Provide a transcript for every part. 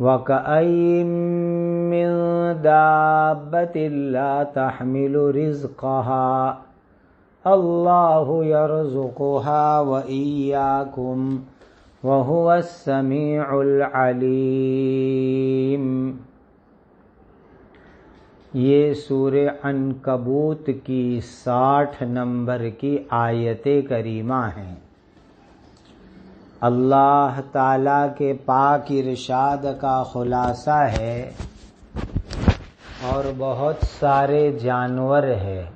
وَكَأَيٍّ مِّن دَابَّةٍ لَّا تَحْمِلُ رِزْقَهَا اللَّهُ يَرْزُقُهَا وَإِيَّاكُمْ وَهُوَ السَّمِيعُ الْعَلِيمُ۔ یہ سورہ عنکبوت کی 60 نمبر کی آیت کریمہ ہیں۔ اللہ تعالیٰ کے پاک ارشاد کا خلاصہ ہے، اور بہت سارے جانور ہیں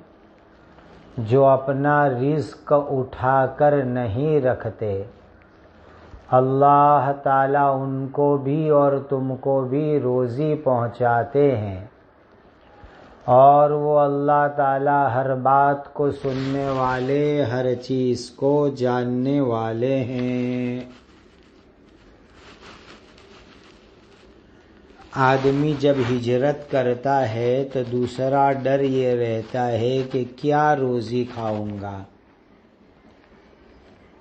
جو اپنا رزق اٹھا کر نہیں رکھتے، اللہ تعالیٰ ان کو بھی اور تم کو بھی روزی پہنچاتے ہیں، اور وہ اللہ تعالیٰ ہر بات کو سننے والے، ہر چیز کو جاننے والے ہیں۔ آدمی جب ہجرت کرتا ہے تو دوسرا ڈر یہ رہتا ہے کہ کیا روزی کھاؤں گا،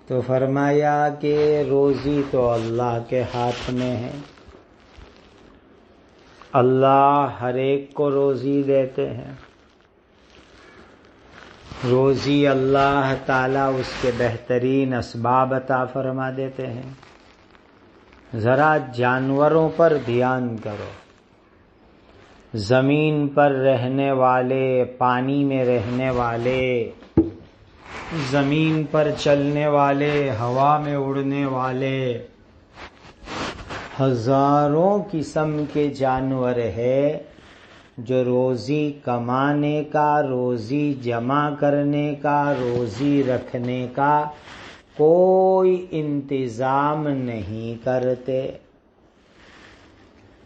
تو فرمایا کہ روزی تو اللہ کے ہاتھ میں ہے، اللہ ہر ایک کو روزی دیتے ہیں، روزی اللہ تعالیٰ اس کے بہترین اسباب عطا فرما دیتے ہیں۔ ذرا جانوروں پر دھیان کرو، زمین پر رہنے والے، پانی میں رہنے والے، زمین پر چلنے والے، ہوا میں اڑنے والے، ہزاروں قسم کے جانور ہیں جو روزی کمانے کا، روزی جمع کرنے کا، روزی رکھنے کا کوئی انتظام نہیں کرتے،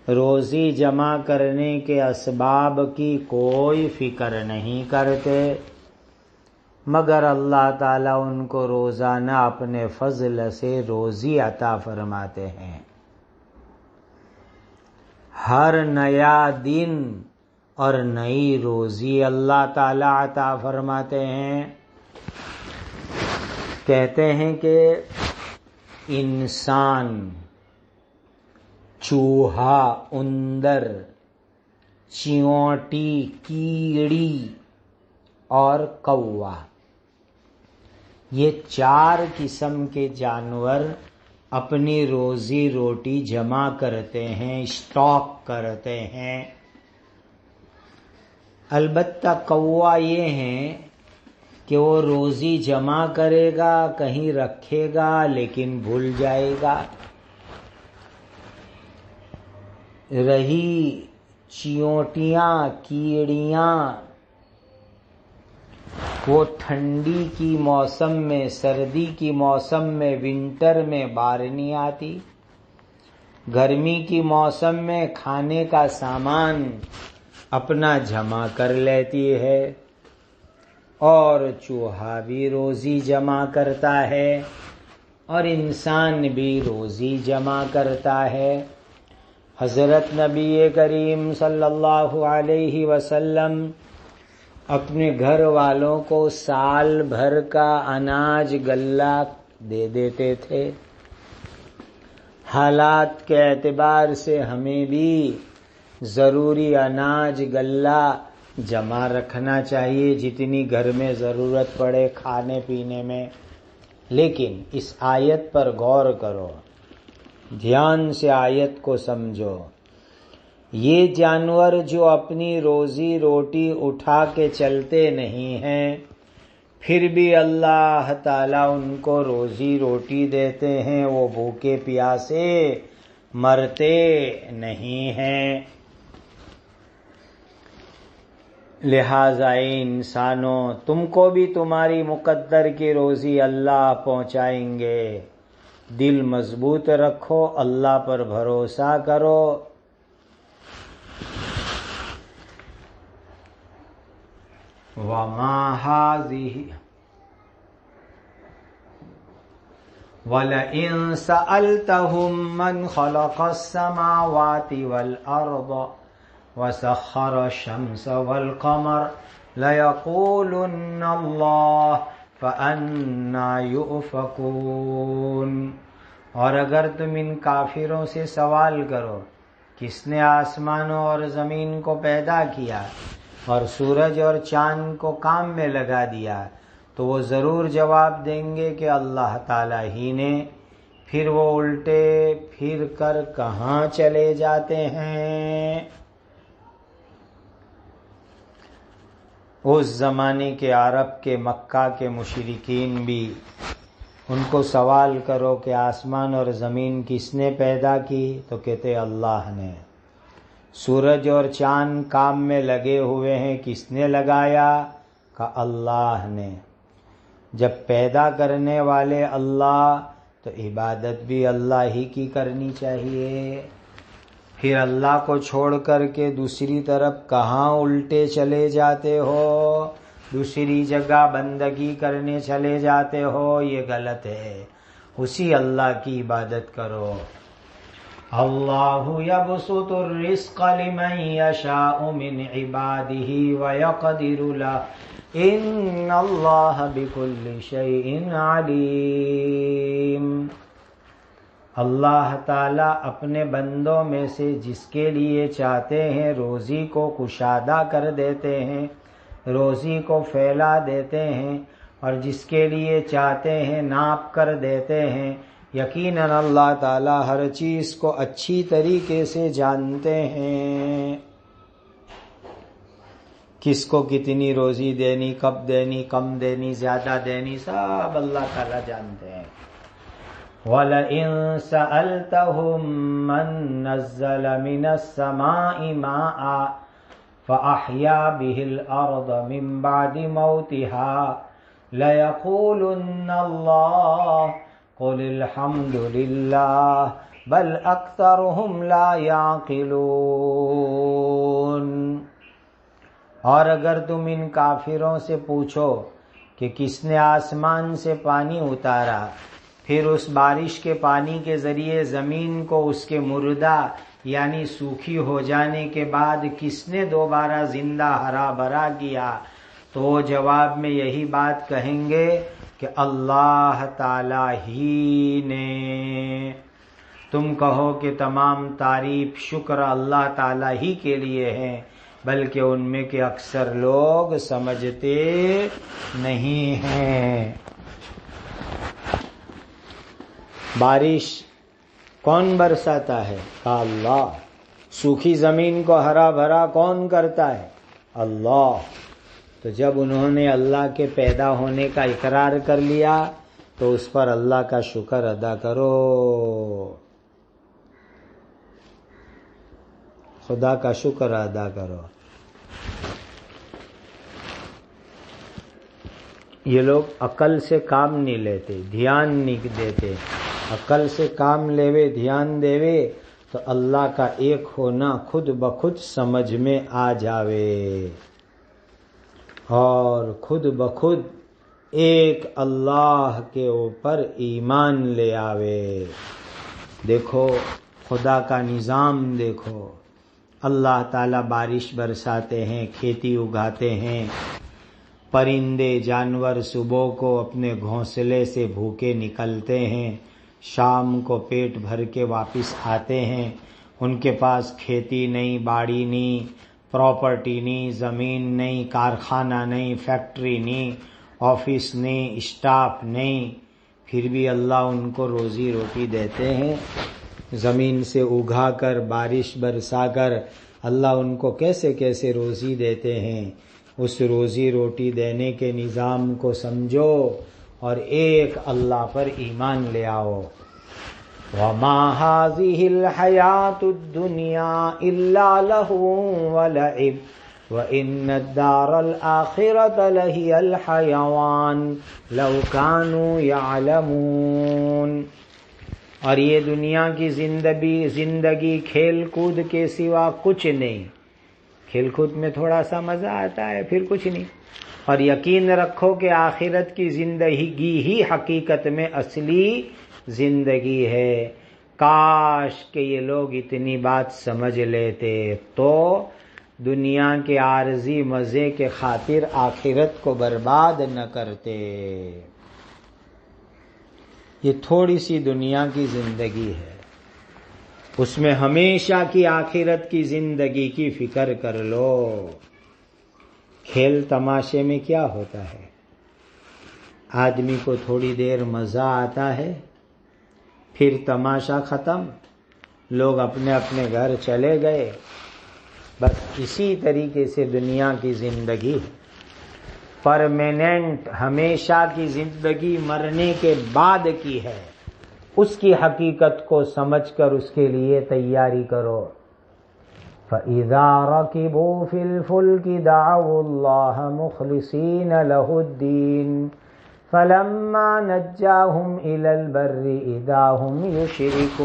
روزی جمع کرنے کے اسباب کی کوئی فکر نہیں کرتے، مگر اللہ تعالیٰ ان کو روزانہ اپنے فضل سے روزی عطا فرماتے ہیں۔ ہر نیا دن اور نئی روزی اللہ تعالیٰ عطا فرماتے ہیں۔ کہتے ہیں کہ انسان، چوہا، اندر، چیونٹی، کیڑی اور کوا، یہ 4 قسم کے جانور اپنی روزی روٹی جمع کرتے ہیں، اسٹاک کرتے ہیں۔ البتہ کوا یہ ہیں کہ وہ روزی جمع کرے گا، کہیں رکھے گا لیکن بھول جائے گا۔ رہی چیونٹیاں، کیڑیاں، وہ ٹھنڈی کی موسم میں، سردی کی موسم میں، ونٹر میں باہر نہیں آتی، گرمی کی موسم میں کھانے کا سامان اپنا جمع کر لیتی ہے، اور چوہا بھی روزی جمع کرتا ہے، اور انسان بھی روزی جمع کرتا ہے۔ حضرت نبی کریم صلی اللہ علیہ وسلم اپنے گھر والوں کو سال بھر کا اناج غلہ دے دیتے تھے۔ حالات کے اعتبار سے ہمیں بھی ضروری اناج غلہ جمع رکھنا چاہیے، جتنی گھر میں ضرورت پڑے کھانے پینے میں۔ لیکن اس آیت پر غور کرو، دھیان سے آیت کو سمجھو۔ یہ جانور جو اپنی روزی روٹی اٹھا کے چلتے نہیں ہیں، پھر بھی اللہ تعالیٰ ان کو روزی روٹی دیتے ہیں، وہ بھوکے پیاسے مرتے نہیں ہیں۔ لہٰذا اے انسانوں، تم کو بھی تمہاری مقدر کی روزی اللہ پہنچائیں گے۔ دل مضبوط رکھو، اللہ پر بھروسہ کرو۔ وَمَا هَٰذِهِ وَلَئِن سَأَلْتَهُم مَّنْ خَلَقَ السَّمَاوَاتِ وَالْأَرْضَ وَسَخَّرَ الشَّمْسَ وَالْقَمَرَ لَيَقُولُنَّ اللَّهُ فَأَنَّىٰ يُؤْفَكُونَ۔ اور اگر تم ان کافروں سے سوال کرو کس نے آسمانوں اور زمین کو پیدا کیا اور سورج اور چاند کو کام میں لگا دیا؟ تو وہ ضرور جواب دیں گے کہ اللہ تعالیٰ ہی نے۔ پھر وہ الٹے پھر کر کہاں چلے جاتے ہیں؟ اس زمانے کے عرب کے مکہ کے مشرکین بھی، ان کو سوال کرو کہ آسمان اور زمین کس نے پیدا کی؟ تو کہتے اللہ نے۔ سورج اور چاند کام میں لگے ہوئے ہیں، کس نے لگایا؟ کہ اللہ نے۔ جب پیدا کرنے والے اللہ، تو عبادت بھی اللہ ہی کی کرنی چاہیے۔ پھر اللہ کو چھوڑ کر کے دوسری طرف کہاں الٹے چلے جاتے ہو؟ دوسری جگہ بندگی کرنے چلے جاتے ہو، یہ غلط ہے۔ اسی اللہ کی عبادت کرو۔ اللہ یبسط الرزق لمن یشاء من عبادہ ویقدر لہ ان اللہ بکل شیء علیم۔ اللہ تعالیٰ اپنے بندوں میں سے جس کے لیے چاہتے ہیں روزی کو کشادہ کر دیتے ہیں، روزی کو پھیلا دیتے ہیں، اور جس کے لیے چاہتے ہیں ناپ کر دیتے ہیں۔ یقیناً اللہ تعالیٰ ہر چیز کو اچھی طریقے سے جانتے ہیں۔ کس کو کتنی روزی دینی، کب دینی، کم دینی، زیادہ دینی، سب اللہ تعالیٰ جانتے ہیں۔ وَلَئِن سَأَلْتَهُم مَّن نَّزَّلَ مِنَ السَّمَاءِ مَاءً فَأَحْيَا بِهِ الْأَرْضَ مِن بَعْدِ مَوْتِهَا لَيَقُولُنَّ اللَّهُ قُلِ الْحَمْدُ لِلَّهِ بَلْ أَكْثَرُهُمْ لَا يَعْقِلُونَ۔ اور اگر تم ان کافروں سے پوچھو کہ کس نے آسمان سے پانی اتارا، پھر اس بارش کے پانی کے ذریعے زمین کو اس کے مردہ یعنی سوکھی ہو جانے کے بعد کس نے دوبارہ زندہ ہرا بھرا کیا، تو وہ جواب میں یہی بات کہیں گے کہ اللہ تعالیٰ ہی نے۔ تم کہو کہ تمام تعریف شکر اللہ تعالیٰ ہی کے لیے ہیں، بلکہ ان میں کے اکثر لوگ سمجھتے نہیں ہیں۔ بارش کون برساتا ہے؟ کہا اللہ۔ سوکھی زمین کو ہرا بھرا کون کرتا ہے؟ اللہ۔ تو جب انہوں نے اللہ کے پیدا ہونے کا اقرار کر لیا تو اس پر اللہ کا شکر ادا کرو، خدا کا شکر ادا کرو۔ یہ لوگ عقل سے کام نہیں لیتے، دھیان نہیں دیتے۔ عقل سے کام لیوے، دھیان دیوے تو اللہ کا ایک ہونا خود بخود سمجھ میں آ جاوے اور خود بخود ایک اللہ کے اوپر ایمان لے آوے۔ دیکھو خدا کا نظام، دیکھو اللہ تعالیٰ بارش برساتے ہیں، کھیتی اگاتے ہیں، پرندے جانور صبح کو اپنے گھونسلے سے بھوکے نکلتے ہیں، شام کو پیٹ بھر کے واپس آتے ہیں۔ ان کے پاس کھیتی نہیں، باڑی نہیں، پراپرٹی نہیں، زمین نہیں، کارخانہ نہیں، فیکٹری نہیں، آفس نہیں، اسٹاف نہیں، پھر بھی اللہ ان کو روزی روٹی دیتے ہیں۔ زمین سے اگا کر، بارش برسا کر اللہ ان کو کیسے کیسے روزی دیتے ہیں۔ اس روزی روٹی دینے کے نظام کو سمجھو اور ایک اللہ پر ایمان لے آؤ۔ وَمَا هَٰذِهِ الْحَيَاةُ الدُّنْيَا إِلَّا لَهْوٌ وَلَعِبٌ وَإِنَّ الدَّارَ الْآخِرَةَ لَهِيَ الْحَيَوَانُ لَوْ كَانُوا يَعْلَمُونَ۔ اور یہ دنیا کی زندگی کھیل کود کے سوا کچھ نہیں۔ کھیل کود میں تھوڑا سا مزہ آتا ہے، پھر کچھ نہیں۔ اور یقین رکھو کہ آخرت کی زندگی ہی حقیقت میں اصلی زندگی ہے۔ کاش کہ یہ لوگ اتنی بات سمجھ لیتے تو دنیا کے عارضی مزے کے خاطر آخرت کو برباد نہ کرتے۔ یہ تھوڑی سی دنیا کی زندگی ہے، اس میں ہمیشہ کی آخرت کی زندگی کی فکر کر لو. کھیل تماشے میں کیا ہوتا ہے؟ آدمی کو تھوڑی دیر مزہ آتا ہے، پھر تماشا ختم، لوگ اپنے اپنے گھر چلے گئے. بس اسی طریقے سے دنیا کی زندگی پرماننٹ، ہمیشہ کی زندگی مرنے کے بعد کی ہے. اس کی حقیقت کو سمجھ کر اس کے لیے تیاری کرو. فَإِذَا رَكِبُوا فِي الْفُلْكِ دَعَوُا اللَّهَ مُخْلِصِينَ لَهُ الدِّينَ فَلَمَّا نَجَّاهُمْ إِلَى الْبَرِّ إِذَا هُمْ يُشْرِكُونَ.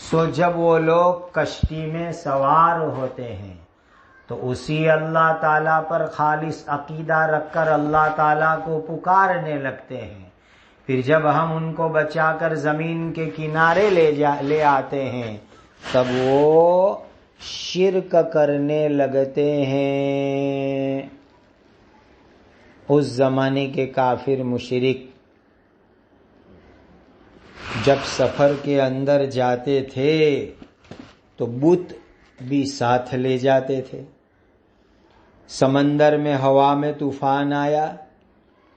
سو جب وہ لوگ کشتی میں سوار ہوتے ہیں تو اسی اللہ تعالیٰ پر خالص عقیدہ رکھ کر اللہ تعالیٰ کو پکارنے لگتے ہیں. پھر جب ہم ان کو بچا کر زمین کے کنارے لے آتے ہیں تب وہ شرک کرنے لگتے ہیں. اس زمانے کے کافر مشرک جب سفر کے اندر جاتے تھے تو بت بھی ساتھ لے جاتے تھے. سمندر میں ہوا میں طوفان آیا،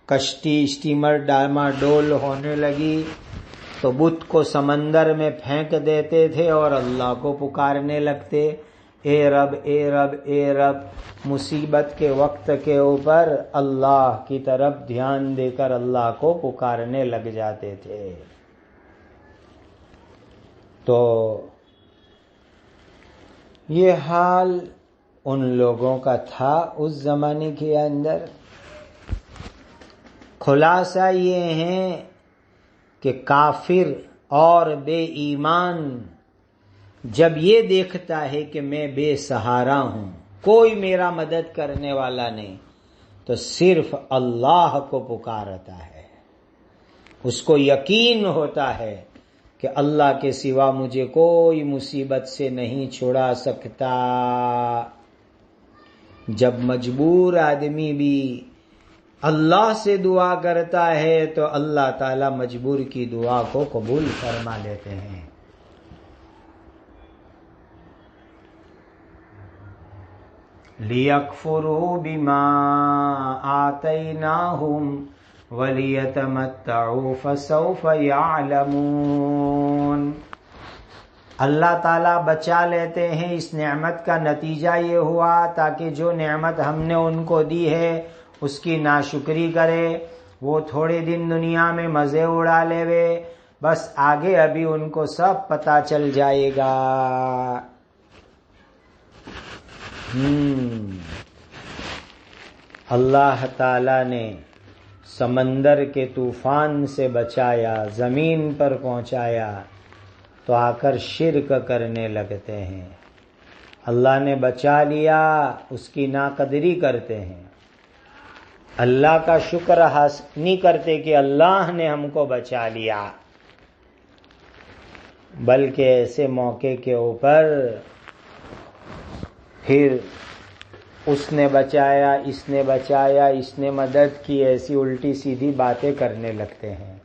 کشتی اسٹیمر ڈاماڈول ہونے لگی تو بت کو سمندر میں پھینک دیتے تھے اور اللہ کو پکارنے لگتے، اے رب اے رب اے رب. مصیبت کے وقت کے اوپر اللہ کی طرف دھیان دے کر اللہ کو پکارنے لگ جاتے تھے. تو یہ حال ان لوگوں کا تھا اس زمانے کے اندر. خلاصہ یہ ہے کہ کافر اور بے ایمان جب یہ دیکھتا ہے کہ میں بے سہارا ہوں، کوئی میرا مدد کرنے والا نہیں، تو صرف اللہ کو پکارتا ہے. اس کو یقین ہوتا ہے کہ اللہ کے سوا مجھے کوئی مصیبت سے نہیں چھڑا سکتا. جب مجبور آدمی بھی اللہ سے دعا کرتا ہے تو اللہ تعالی مجبور کی دعا کو قبول فرما لیتے ہیں. لِيَكْفُرُوا بِمَا آتَيْنَاهُمْ وَلِيَتَمَتَّعُوا فَسَوْفَ يَعْلَمُونَ. اللہ تعالیٰ بچا لیتے ہیں. اس نعمت کا نتیجہ یہ ہوا تاکہ جو نعمت ہم نے ان کو دی ہے اس کی ناشکری کرے، وہ تھوڑے دن دنیا میں مزے اڑا لے وے، بس آگے ابھی ان کو سب پتہ چل جائے گا. اللہ تعالیٰ نے سمندر کے طوفان سے بچایا، زمین پر پہنچایا تو آ کر شرک کرنے لگتے ہیں. اللہ نے بچا لیا، اس کی ناقدری کرتے ہیں. اللہ کا شکر نہیں کرتے کہ اللہ نے ہم کو بچا لیا، بلکہ ایسے موقع کے اوپر پھر اس نے بچایا، اس نے بچایا، اس نے مدد کی، ایسی الٹی سیدھی باتیں کرنے لگتے ہیں.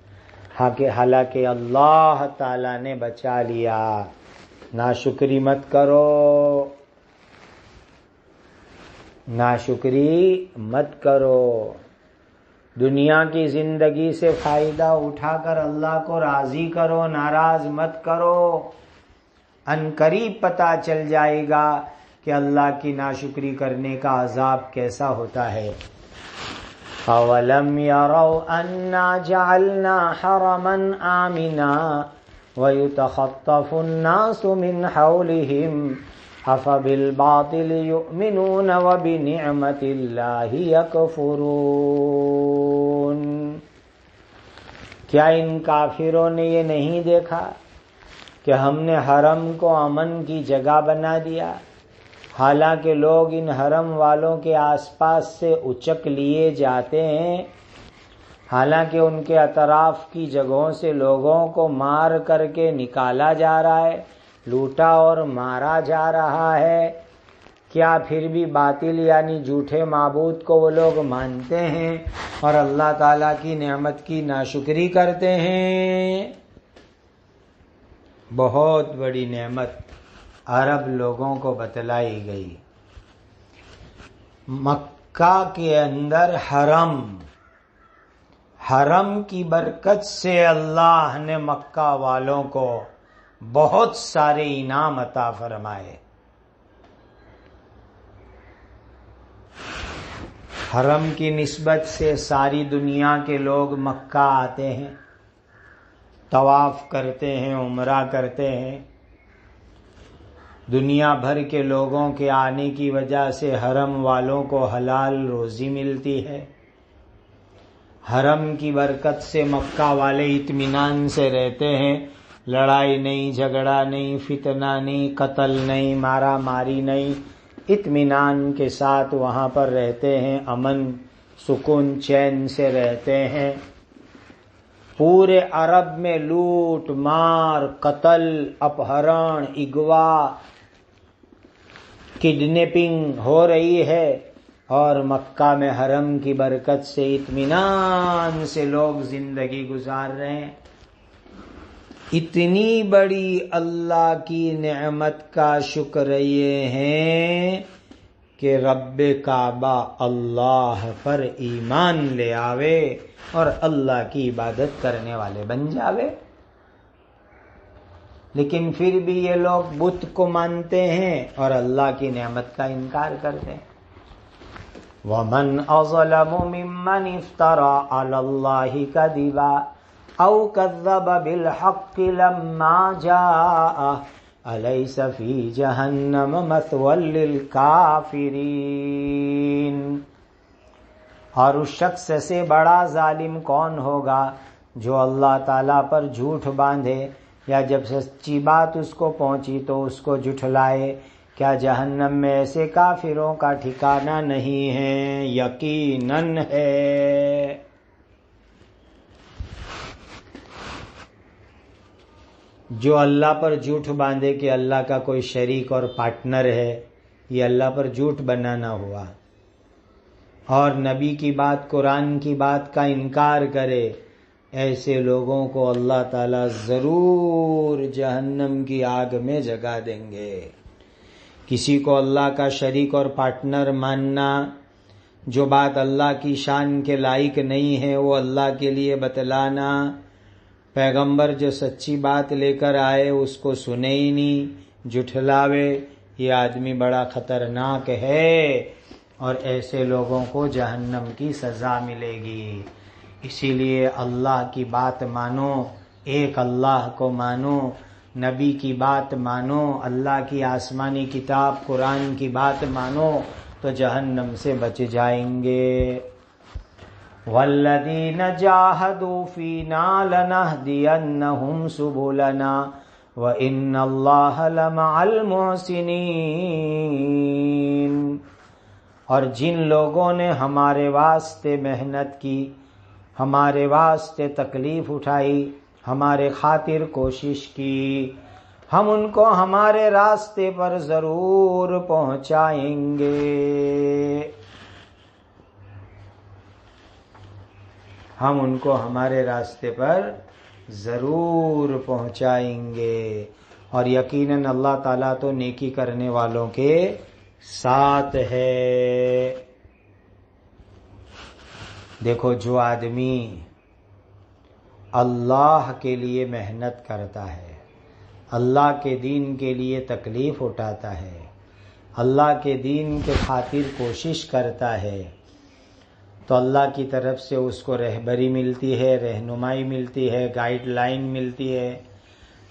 حالانکہ اللہ تعالی نے بچا لیا. ناشکری مت کرو، ناشکری مت کرو. دنیا کی زندگی سے فائدہ اٹھا کر اللہ کو راضی کرو، ناراض مت کرو. ان قریب پتہ چل جائے گا کہ اللہ کی ناشکری کرنے کا عذاب کیسا ہوتا ہے. أَوَلَمْ يَرَوْا أَنَّا جَعَلْنَا حَرَمًا آمِنًا وَيُتَخَطَّفُ النَّاسُ مِنْ حَوْلِهِمْ أَفَبِالْبَاطِلِ يُؤْمِنُونَ وَبِنِعْمَةِ اللَّهِ يَكْفُرُونَ. کیا ان کافروں نے یہ نہیں دیکھا کہ ہم نے حرم کو امن کی جگہ بنا دیا، حالانکہ لوگ ان حرم والوں کے آس پاس سے اچک لیے جاتے ہیں، حالانکہ ان کے اطراف کی جگہوں سے لوگوں کو مار کر کے نکالا جا رہا ہے، لوٹا اور مارا جا رہا ہے. کیا پھر بھی باطل یعنی جھوٹے معبود کو وہ لوگ مانتے ہیں اور اللہ تعالیٰ کی نعمت کی ناشکری کرتے ہیں؟ بہت بڑی نعمت عرب لوگوں کو بتلائی گئی۔ مکہ کے اندر حرم کی برکت سے اللہ نے مکہ والوں کو بہت سارے انعام عطا فرمائے۔ حرم کی نسبت سے ساری دنیا کے لوگ مکہ آتے ہیں، طواف کرتے ہیں، عمرہ کرتے ہیں۔ دنیا بھر کے لوگوں کے آنے کی وجہ سے حرم والوں کو حلال روزی ملتی ہے۔ حرم کی برکت سے مکہ والے اطمینان سے رہتے ہیں، لڑائی نہیں، جھگڑا نہیں، فتنہ نہیں، قتل نہیں، مارا ماری نہیں، اطمینان کے ساتھ وہاں پر رہتے ہیں، امن سکون چین سے رہتے ہیں۔ پورے عرب میں لوٹ مار، قتل، اپہرن، اغوا، کڈنیپنگ ہو رہی ہے، اور مکہ میں حرم کی برکت سے اطمینان سے لوگ زندگی گزار رہے ہیں۔ اتنی بڑی اللہ کی نعمت کا شکر یہ ہے کہ رب کعبہ اللہ پر ایمان لے آوے اور اللہ کی عبادت کرنے والے بن جاوے۔ لیکن پھر بھی یہ لوگ بت کو مانتے ہیں اور اللہ کی نعمت کا انکار کرتے ہیں۔ وَمَنْ أَظْلَمُ مِمَّنِ افْتَرَى عَلَى اللَّهِ كَذِبًا أَوْ كَذَّبَ بِالْحَقِّ لَمَّا جَاءَهُ أَلَيْسَ فِي جَهَنَّمَ مَثْوًى لِلْكَافِرِينَ۔ اور اس شخص سے بڑا ظالم کون ہوگا جو اللہ تعالیٰ پر جھوٹ باندھے یا جب سچی بات اس کو پہنچی تو اس کو جھٹلائے۔ کیا جہنم میں ایسے کافروں کا ٹھکانہ نہیں ہے؟ یقیناً ہے۔ جو اللہ پر جھوٹ باندھے کہ اللہ کا کوئی شریک اور پارٹنر ہے، یہ اللہ پر جھوٹ بنانا ہوا، اور نبی کی بات، قرآن کی بات کا انکار کرے، ایسے لوگوں کو اللہ تعالیٰ ضرور جہنم کی آگ میں جگا دیں گے۔ کسی کو اللہ کا شریک اور پارٹنر ماننا، جو بات اللہ کی شان کے لائق نہیں ہے وہ اللہ کے لیے بتلانا، پیغمبر جو سچی بات لے کر آئے اس کو سنے ہی نہیں، جھٹلاوے، یہ آدمی بڑا خطرناک ہے، اور ایسے لوگوں کو جہنم کی سزا ملے گی۔ اسی لیے اللہ کی بات مانو، ایک اللہ کو مانو، نبی کی بات مانو، اللہ کی آسمانی کتاب قرآن کی بات مانو تو جہنم سے بچ جائیں گے۔ وَالَّذِينَ جَاهَدُوا فِينَا لَنَهْدِيَنَّهُمْ سُبُلَنَا وَإِنَّ اللَّهَ لَمَعَ الْمُحْسِنِينَ۔ اور جن لوگوں نے ہمارے واسطے محنت کی، ہمارے واسطے تکلیف اٹھائی، ہمارے خاطر کوشش کی، ہم ان کو ہمارے راستے پر ضرور پہنچائیں گے۔ ہم ان کو ہمارے راستے پر ضرور پہنچائیں گے، اور یقیناً اللہ تعالیٰ تو نیکی کرنے والوں کے ساتھ ہے۔ دیکھو، جو آدمی اللہ کے لیے محنت کرتا ہے، اللہ کے دین کے لیے تکلیف اٹھاتا ہے، اللہ کے دین کے خاطر کوشش کرتا ہے، تو اللہ کی طرف سے اس کو رہبری ملتی ہے، رہنمائی ملتی ہے، گائیڈ لائن ملتی ہے۔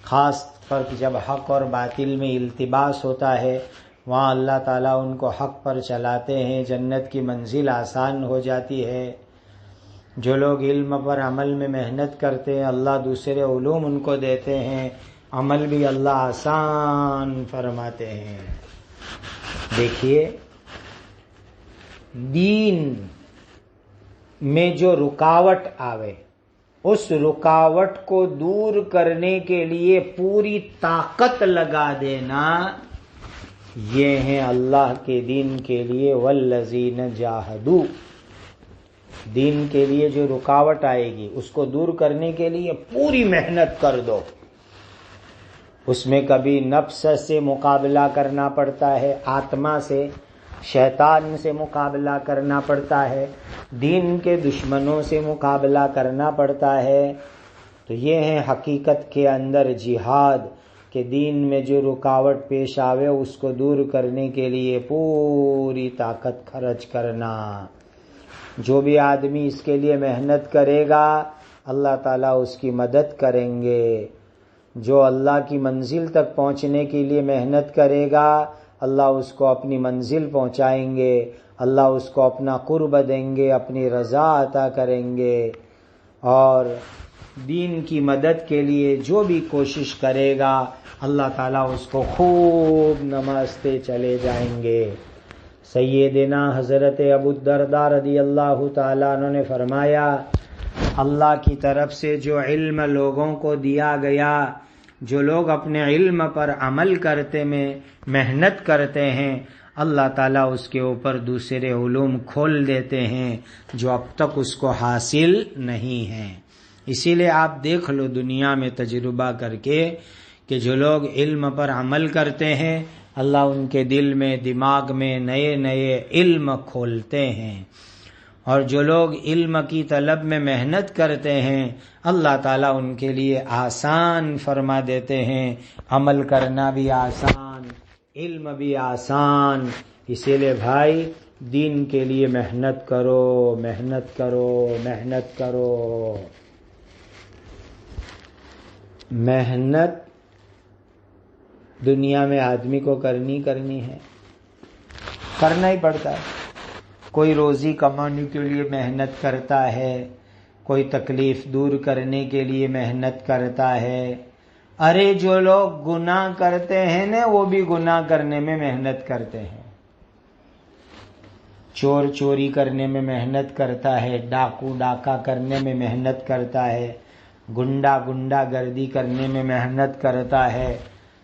خاص پر جب حق اور باطل میں التباس ہوتا ہے، وہاں اللہ تعالیٰ ان کو حق پر چلاتے ہیں، جنت کی منزل آسان ہو جاتی ہے۔ جو لوگ علم پر عمل میں محنت کرتے ہیں، اللہ دوسرے علوم ان کو دیتے ہیں، عمل بھی اللہ آسان فرماتے ہیں۔ دیکھیے، دین میں جو رکاوٹ آوے، اس رکاوٹ کو دور کرنے کے لیے پوری طاقت لگا دینا، یہ ہیں اللہ کے دین کے لیے والذین جاہدوا، دین کے لیے جو رکاوٹ آئے گی اس کو دور کرنے کے لیے پوری محنت کر دو۔ اس میں کبھی نفس سے مقابلہ کرنا پڑتا ہے، آتما سے، شیطان سے مقابلہ کرنا پڑتا ہے، دین کے دشمنوں سے مقابلہ کرنا پڑتا ہے۔ تو یہ ہے حقیقت کے اندر جہاد، کہ دین میں جو رکاوٹ پیش آوے اس کو دور کرنے کے لیے پوری طاقت خرچ کرنا۔ جو بھی آدمی اس کے لیے محنت کرے گا اللہ تعالیٰ اس کی مدد کریں گے۔ جو اللہ کی منزل تک پہنچنے کے لیے محنت کرے گا اللہ اس کو اپنی منزل پہنچائیں گے، اللہ اس کو اپنا قرب دیں گے، اپنی رضا عطا کریں گے۔ اور دین کی مدد کے لیے جو بھی کوشش کرے گا اللہ تعالیٰ اس کو خوب نمازتے چلے جائیں گے۔ سیدنا حضرت ابو الدرداء رضی اللہ تعالیٰ عنہ نے فرمایا، اللہ کی طرف سے جو علم لوگوں کو دیا گیا، جو لوگ اپنے علم پر عمل کرتے میں محنت کرتے ہیں اللہ تعالیٰ اس کے اوپر دوسرے علوم کھول دیتے ہیں جو اب تک اس کو حاصل نہیں ہیں۔ اسی لیے آپ دیکھ لو دنیا میں تجربہ کر کے کہ جو لوگ علم پر عمل کرتے ہیں اللہ ان کے دل میں، دماغ میں نئے نئے علم کھولتے ہیں، اور جو لوگ علم کی طلب میں محنت کرتے ہیں اللہ تعالیٰ ان کے لیے آسان فرما دیتے ہیں، عمل کرنا بھی آسان، علم بھی آسان۔ اسی لیے بھائی دین کے لیے محنت کرو، محنت کرو، محنت کرو۔ محنت دنیا میں آدمی کو کرنی ہے، کرنا ہی پڑتا ہے۔ کوئی روزی کمانے کے لیے محنت کرتا ہے، کوئی تکلیف دور کرنے کے لیے محنت کرتا ہے۔ ارے جو لوگ گناہ کرتے ہیں نا وہ بھی گناہ کرنے میں محنت کرتے ہیں۔ چور چوری کرنے میں محنت کرتا ہے، ڈاکو ڈاکہ کرنے میں محنت کرتا ہے، گنڈا گردی کرنے میں محنت کرتا ہے،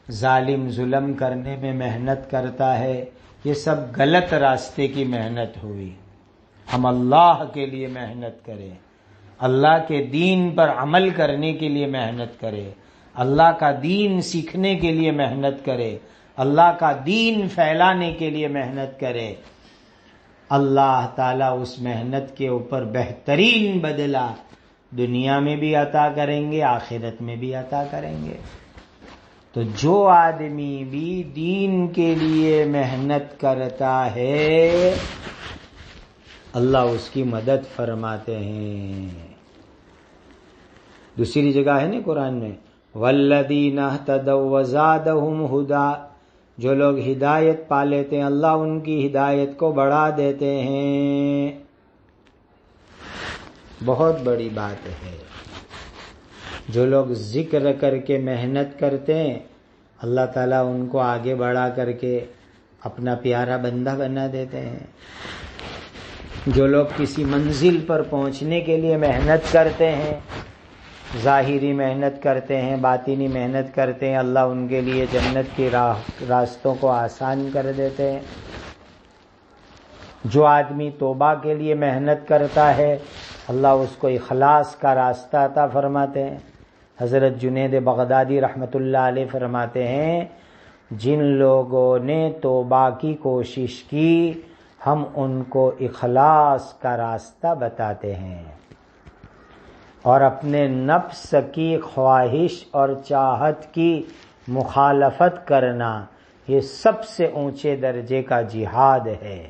ظالم ظلم کرنے میں محنت کرتا ہے۔ یہ سب غلط راستے کی محنت ہوئی۔ ہم اللہ کے لیے محنت کریں، اللہ کے دین پر عمل کرنے کے لیے محنت کرے، اللہ کا دین سیکھنے کے لیے محنت کرے، اللہ کا دین پھیلانے کے لیے محنت کرے۔ اللہ تعالیٰ اس محنت کے اوپر بہترین بدلہ دنیا میں بھی عطا کریں گے، آخرت میں بھی عطا کریں گے۔ تو جو آدمی بھی دین کے لیے محنت کرتا ہے اللہ اس کی مدد فرماتے ہیں۔ دوسری جگہ ہے نا قرآن میں والذین اہتدوا وزادہم ھدا، جو لوگ ہدایت پا لیتے ہیں اللہ ان کی ہدایت کو بڑھا دیتے ہیں۔ بہت بڑی بات ہے۔ جو لوگ ذکر کر کے محنت کرتے ہیں اللہ تعالیٰ ان کو آگے بڑھا کر کے اپنا پیارا بندہ بنا دیتے ہیں۔ جو لوگ کسی منزل پر پہنچنے کے لیے محنت کرتے ہیں، ظاہری محنت کرتے ہیں، باطنی محنت کرتے ہیں، اللہ ان کے لیے جنت کے راستوں کو آسان کر دیتے ہیں۔ جو آدمی توبہ کے لیے محنت کرتا ہے اللہ اس کو اخلاص کا راستہ عطا فرماتے ہیں۔ حضرت جنید بغدادی رحمۃ اللہ علیہ فرماتے ہیں جن لوگوں نے توبہ کی کوشش کی ہم ان کو اخلاص کا راستہ بتاتے ہیں، اور اپنے نفس کی خواہش اور چاہت کی مخالفت کرنا یہ سب سے اونچے درجے کا جہاد ہے۔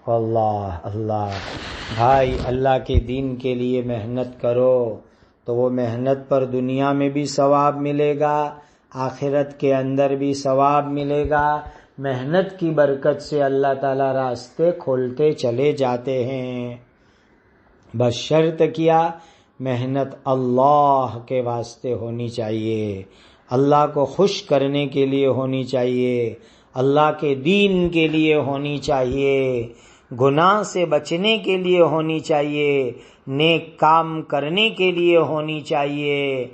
اللہ بھائی اللہ کے دین کے لیے محنت کرو تو وہ محنت پر دنیا میں بھی ثواب ملے گا، آخرت کے اندر بھی ثواب ملے گا۔ محنت کی برکت سے اللہ تعالیٰ راستے کھولتے چلے جاتے ہیں، بس شرط کیا؟ محنت اللہ کے واسطے ہونی چاہیے، اللہ کو خوش کرنے کے لیے ہونی چاہیے، اللہ کے دین کے لیے ہونی چاہیے، گناہ سے بچنے کے لیے ہونی چاہیے، نیک کام کرنے کے لیے ہونی چاہیے،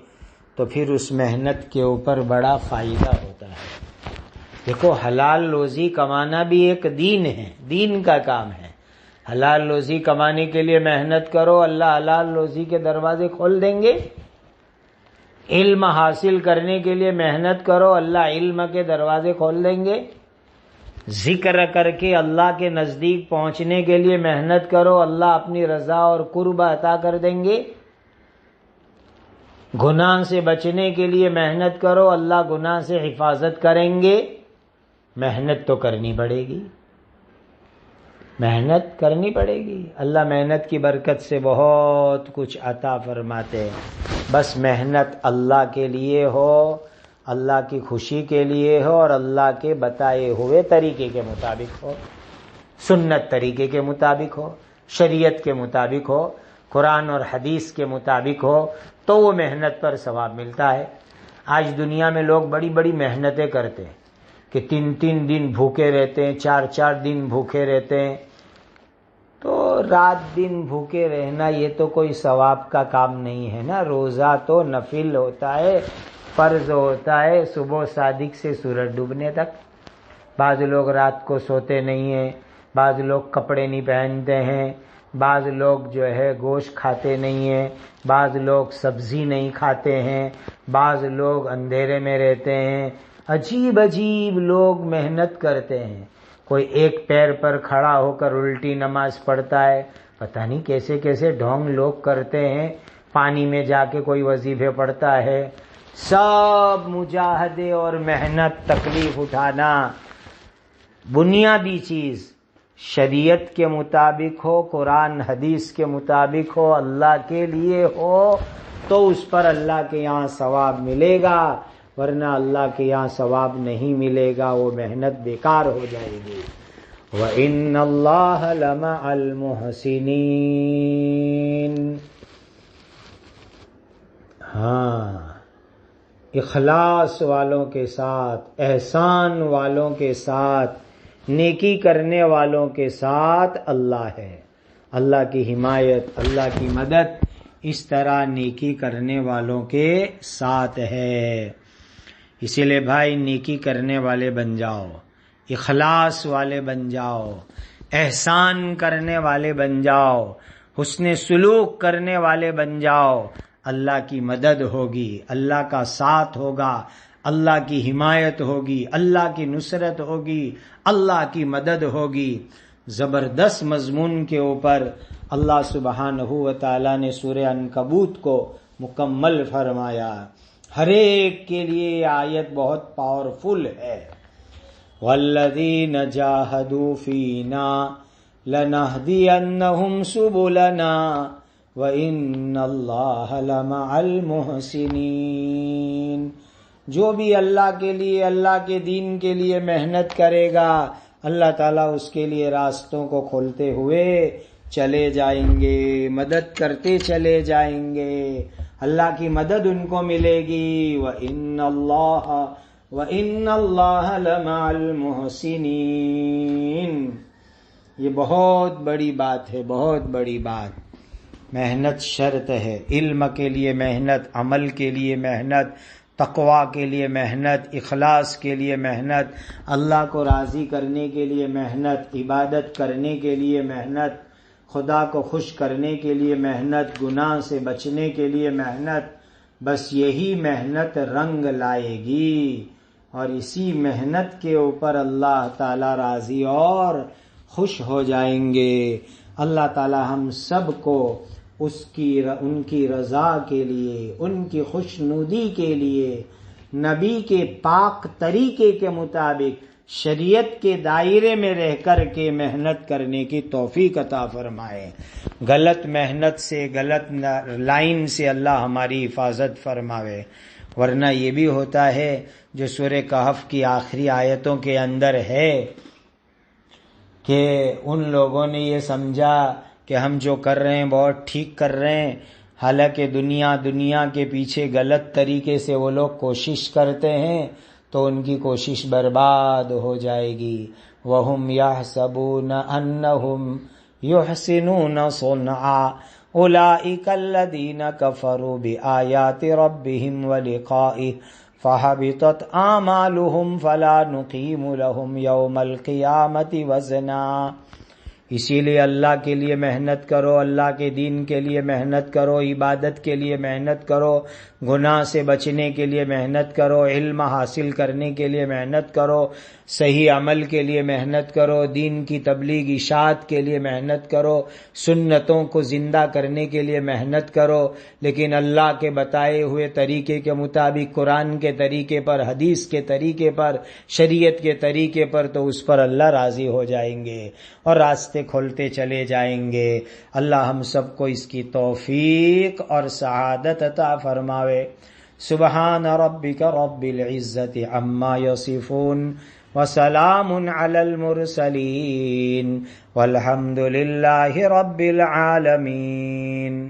تو پھر اس محنت کے اوپر بڑا فائدہ ہوتا ہے۔ دیکھو حلال روزی کمانا بھی ایک دین ہے، دین کا کام ہے۔ حلال روزی کمانے کے لیے محنت کرو، اللہ حلال روزی کے دروازے کھول دیں گے۔ علم حاصل کرنے کے لیے محنت کرو، اللہ علم کے دروازے کھول دیں گے۔ ذکر کر کے اللہ کے نزدیک پہنچنے کے لیے محنت کرو، اللہ اپنی رضا اور قرب عطا کر دیں گے۔ گناہ سے بچنے کے لیے محنت کرو، اللہ گناہ سے حفاظت کریں گے۔ محنت تو کرنی پڑے گی، محنت کرنی پڑے گی۔ اللہ محنت کی برکت سے بہت کچھ عطا فرماتے ہیں، بس محنت اللہ کے لیے ہو، اللہ کی خوشی کے لیے ہو، اور اللہ کے بتائے ہوئے طریقے کے مطابق ہو، سنت طریقے کے مطابق ہو، شریعت کے مطابق ہو، قرآن اور حدیث کے مطابق ہو، تو وہ محنت پر ثواب ملتا ہے۔ آج دنیا میں لوگ بڑی بڑی محنتیں کرتے ہیں کہ 3 دن بھوکے رہتے ہیں، 4 دن بھوکے رہتے ہیں۔ تو رات دن بھوکے رہنا یہ تو کوئی ثواب کا کام نہیں ہے نا۔ روزہ تو نفل ہوتا ہے، فرض ہوتا ہے، صبح صادق سے سورج ڈوبنے تک۔ بعض لوگ رات کو سوتے نہیں ہیں، بعض لوگ کپڑے نہیں پہنتے ہیں، بعض لوگ جو ہے گوشت کھاتے نہیں ہیں، بعض لوگ سبزی نہیں کھاتے ہیں، بعض لوگ اندھیرے میں رہتے ہیں۔ عجیب عجیب لوگ محنت کرتے ہیں۔ کوئی ایک پیر پر کھڑا ہو کر الٹی نماز پڑھتا ہے، پتہ نہیں کیسے کیسے ڈھونگ لوگ کرتے ہیں۔ پانی میں جا کے کوئی وظیفے پڑھتا ہے۔ سب مجاہدے اور محنت، تکلیف اٹھانا، بنیادی چیز شریعت کے مطابق ہو، قرآن حدیث کے مطابق ہو، اللہ کے لیے ہو، تو اس پر اللہ کے یہاں ثواب ملے گا، ورنہ اللہ کے یہاں ثواب نہیں ملے گا، وہ محنت بیکار ہو جائے گی۔ وَإِنَّ اللَّهَ لَمَعَ الْمُحْسِنِينَ۔ ہاں، اخلاص والوں کے ساتھ، احسان والوں کے ساتھ، نیکی کرنے والوں کے ساتھ اللہ ہے۔ اللہ کی حمایت، اللہ کی مدد اس طرح نیکی کرنے والوں کے ساتھ ہے۔ اسی لیے بھائی نیکی کرنے والے بن جاؤ، اخلاص والے بن جاؤ، احسان کرنے والے بن جاؤ، حسن سلوک کرنے والے بن جاؤ۔ اللہ کی مدد ہوگی، اللہ کا ساتھ ہوگا، اللہ کی حمایت ہوگی، اللہ کی نصرت ہوگی، اللہ کی مدد ہوگی۔ زبردست مضمون کے اوپر اللہ سبحانہ و تعالی نے سورہ عنکبوت کو مکمل فرمایا۔ ہر ایک کے لیے یہ آیت بہت پاورفل ہے۔ وَالَّذِينَ جَاهَدُوا فِينَا لَنَهْدِيَنَّهُمْ سُبُلَنَا وَإِنَّ اللَّهَ لَمَعَ الْمُحْسِنِينَ۔ جو بھی اللہ کے لیے، اللہ کے دین کے لیے محنت کرے گا، اللہ تعالیٰ اس کے لیے راستوں کو کھولتے ہوئے چلے جائیں گے، مدد کرتے چلے جائیں گے، اللہ کی مدد ان کو ملے گی۔ وَإِنَّ اللَّهَ لَمَعَ الْمُحْسِنِينَ۔ یہ بہت بڑی بات ہے، بہت بڑی بات۔ محنت شرط ہے، علم کے لیے محنت، عمل کے لیے محنت، تقوی کے لیے محنت، اخلاص کے لیے محنت، اللہ کو راضی کرنے کے لیے محنت، عبادت کرنے کے لیے محنت، خدا کو خوش کرنے کے لیے محنت، گناہ سے بچنے کے لیے محنت۔ بس یہی محنت رنگ لائے گی، اور اسی محنت کے اوپر اللہ تعالی راضی اور خوش ہو جائیں گے۔ اللہ تعالی ہم سب کو ان کی رضا کے لیے، ان کی خوشنودی کے لیے، نبی کے پاک طریقے کے مطابق شریعت کے دائرے میں رہ کر کے محنت کرنے کی توفیق عطا فرمائے۔ غلط محنت سے، غلط لائن سے اللہ ہماری حفاظت فرماوے۔ ورنہ یہ بھی ہوتا ہے جو سورہ کہف کی آخری آیتوں کے اندر ہے کہ ان لوگوں نے یہ سمجھا کہ ہم جو کر رہے ہیں بہت ٹھیک کر رہے ہیں، حالانکہ دنیا کے پیچھے غلط طریقے سے وہ لوگ کوشش کرتے ہیں، تو ان کی کوشش برباد ہو جائے گی۔ وَهُمْ يَحْسَبُونَ أَنَّهُمْ يُحْسِنُونَ صُنْعًا أُولَئِكَ الَّذِينَ كَفَرُوا بِآيَاتِ رَبِّهِمْ وَلِقَائِهِ فَحَبِطَتْ أَعْمَالُهُمْ فَلَا نُقِيمُ لَهُمْ يَوْمَ الْقِيَامَةِ وَزْنًا۔ اسی لیے اللہ کے لیے محنت کرو، اللہ کے دین کے لیے محنت کرو، عبادت کے لیے محنت کرو، گناہ سے بچنے کے لیے محنت کرو، علم حاصل کرنے کے لیے محنت کرو، صحیح عمل کے لیے محنت کرو، دین کی تبلیغ اشاعت کے لیے محنت کرو، سنتوں کو زندہ کرنے کے لیے محنت کرو، لیکن اللہ کے بتائے ہوئے طریقے کے مطابق، قرآن کے طریقے پر، حدیث کے طریقے پر، شریعت کے طریقے پر، تو اس پر اللہ راضی ہو جائیں گے اور راستے کھولتے چلے جائیں گے۔ اللہ ہم سب کو اس کی توفیق اور سعادت عطا فرماوے۔ سبحان ربک رب العزت عما یصفون وسلام علی المرسلین والحمد للہ رب العالمین۔